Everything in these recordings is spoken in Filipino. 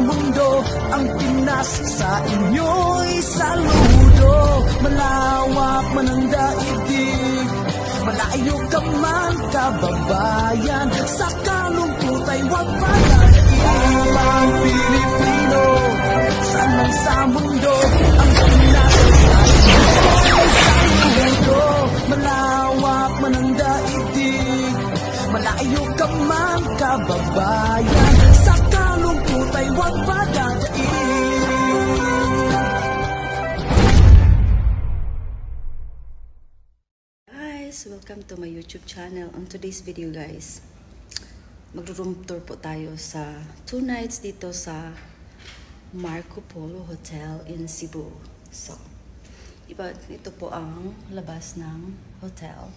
mundo, ang Pinas sa inyo'y saludo. Malawak man ang daigdig, malayo ka man kababayan, sa kalungkot ay huwag palatiin. Ang Pilipino, saan man sa mundo, ang Pinas sa inyo'y saludo. Malawak man ang daigdig, malayo ka man kababayan, sa kalungkot ay huwag padadaig. Guys, welcome to my YouTube channel. On today's video guys, magro-room tour po tayo sa 2 nights dito sa Marco Polo Hotel in Cebu. So, ito po ang labas ng hotel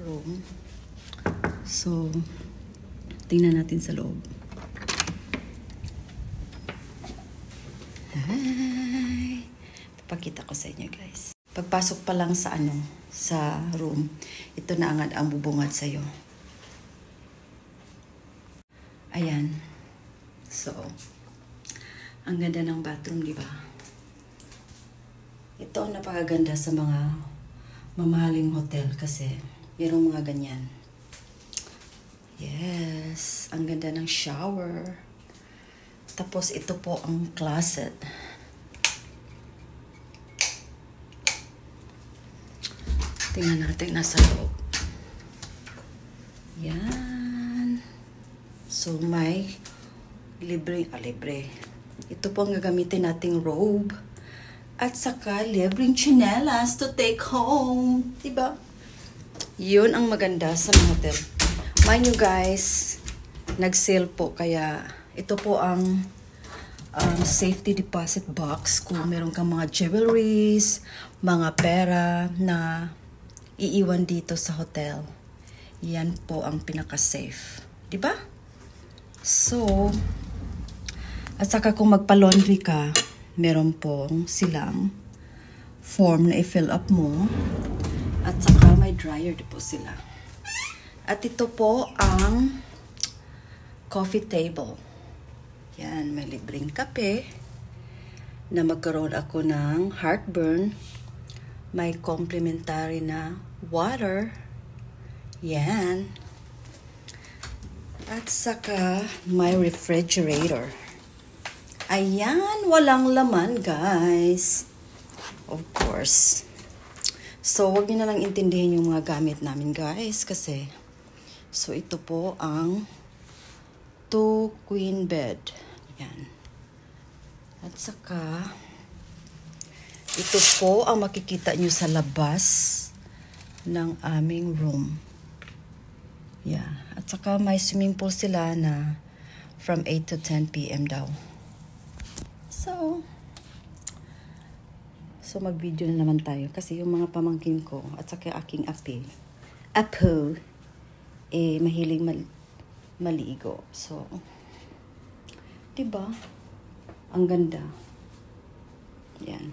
room. So, tingnan natin sa loob. Hi! Papakita ko sa inyo guys. Pagpasok pa lang sa sa room, ito na agad ang bubungad sa'yo. Ayan. So, ang ganda ng bathroom, di ba? Ito ang napakaganda sa mga mamahaling hotel kasi mayroong mga ganyan. Yes, ang ganda ng shower. Tapos ito po ang closet. Tingnan natin nasa loob. Yan. So may libre. Ito po ang gagamitin nating robe. At saka libreng chinelas to take home. Diba? Yun ang maganda sa mga hotel. Mind you guys, nag-sale po. Kaya ito po ang safety deposit box. Kung meron kang mga jewelries, mga pera na iiwan dito sa hotel. Yan po ang pinaka-safe. Diba? So, at saka kung magpa-laundry ka, meron pong silang form na i-fill up mo. At saka may dryer po sila. At ito po ang coffee table. Yan, may libreng kape na magkaroon ako ng heartburn. May complimentary na water. Yan. At saka may refrigerator. Ayan, walang laman guys. Of course. So, wag niyo na lang intindihin yung mga gamit namin guys kasi so ito po ang 2 queen bed. Yan. At saka ito po ang makikita nyo sa labas ng aming room. Yeah. At saka may swimming pool sila na from 8 to 10 p.m. daw. So mag-video na naman tayo kasi yung mga pamangkin ko at saka aking apo, mahilig maligo. So, diba? Ang ganda. Yan.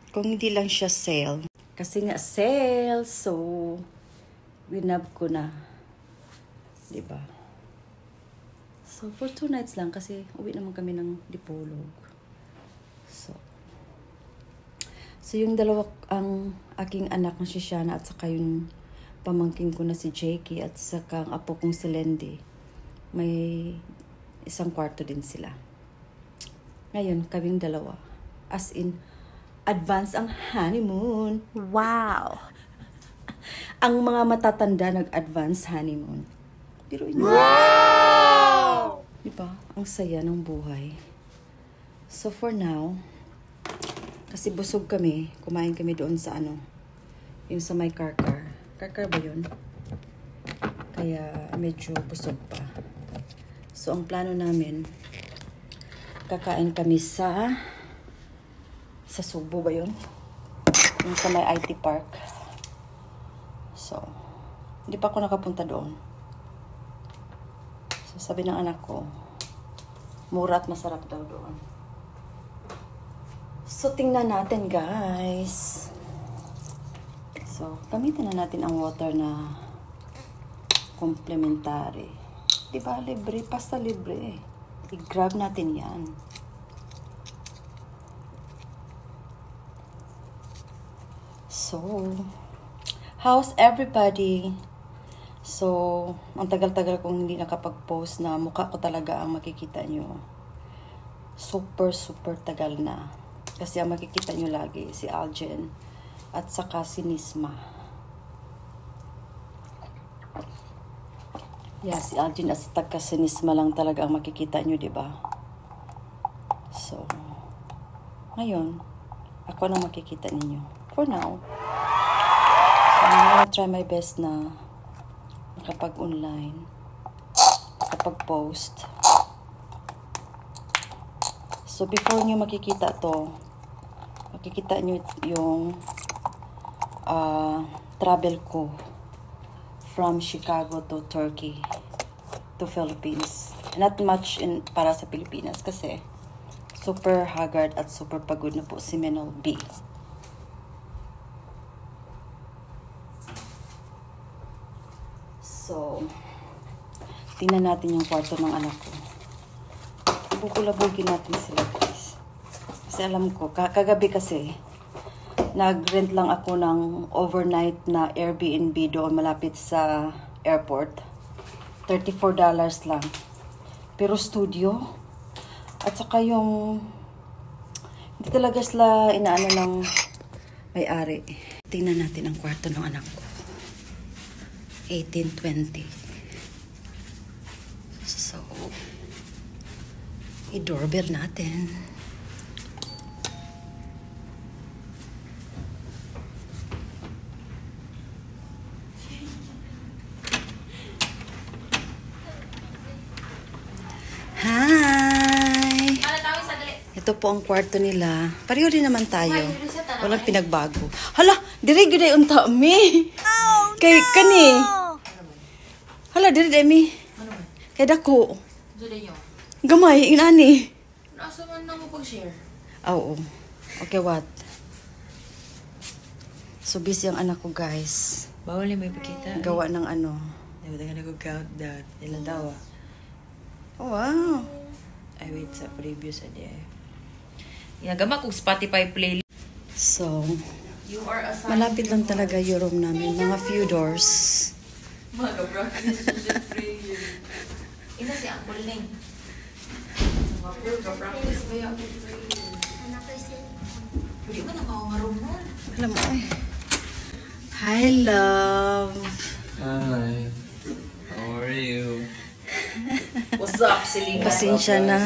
Kung hindi lang siya sale. Kasi nga sale, so winab ko na. Diba? So, for 2 nights lang kasi uwi naman kami ng Dipolog. So yung dalawa, ang aking anak na si Shana at saka yung pamangkin ko na si Jakey at saka ang apo kong si Lendy, may isang kwarto din sila. Ngayon, kaming dalawa. As in, advance ang honeymoon. Wow! Ang mga matatanda nag-advance honeymoon. Pero wow! Diba? Ang saya ng buhay. So for now, kasi busog kami, kumain kami doon sa yung sa may Karkar. Karkar ba yun? Kaya medyo busog pa. So ang plano namin, kakain kami sa Subo ba yun? Yung sa may IT Park. So, hindi pa ako nakapunta doon. So sabi ng anak ko, mura at masarap daw doon. So, tingnan natin, guys. So, gamitin na natin ang water na complementary. Diba, libre, pasta libre. I-grab natin yan. So, how's everybody? So, ang tagal-tagal kong hindi nakapag-post na mukha ko talaga ang makikita nyo. Super tagal na. Kasi ang makikita nyo lagi, si Aljen at saka si Nisma. Yeah, si Aljen at saka si Nisma lang talaga ang makikita nyo, diba? So, ngayon, ako na makikita ninyo. For now. So, I'm gonna try my best na makapag-online, makapag-post. So, before nyo makikita to, makikita nyo yung travel ko from Chicago to Turkey to Philippines. Not much para sa Pilipinas kasi super haggard at super pagod na po si Menol B. So, tingnan natin yung kwarto ng anak ko. Bubulabugin natin sila, guys. Kasi alam ko, kagabi kasi, nag-rent lang ako ng overnight na Airbnb doon malapit sa airport. $34 lang. Pero studio. At saka yung, hindi talaga sila inaano ng may-ari. Tingnan natin ang kwarto ng anak ko. 1820. So, i-doorbell natin. Hi! Ito po ang kwarto nila. Pareho din naman tayo. Walang pinagbago. Hala, dire gyud ay unta mi. Kay kani. Hala, dire day mi. Kay dako. Gamay inani. Nasa man na mo pag-share? Oo. Okay, what? So busy ang anak ko, guys. Bawal na may pakita. Gawa ng ano. Dapat nga nag-countdown. Ilang tawa? Oh, wow. I wait sa previous adi. Ginagama kong Spotify playlist. So, You are a malapit lang talaga yung room namin. Mga few doors. Mga practice music prayer. Ina si Uncle Ling. Practice ba yung prayer? Hindi mo na maungarong mo. Alam mo, ay. Hi, love. Hi. How are you? What's up, Celine? Pasensya na.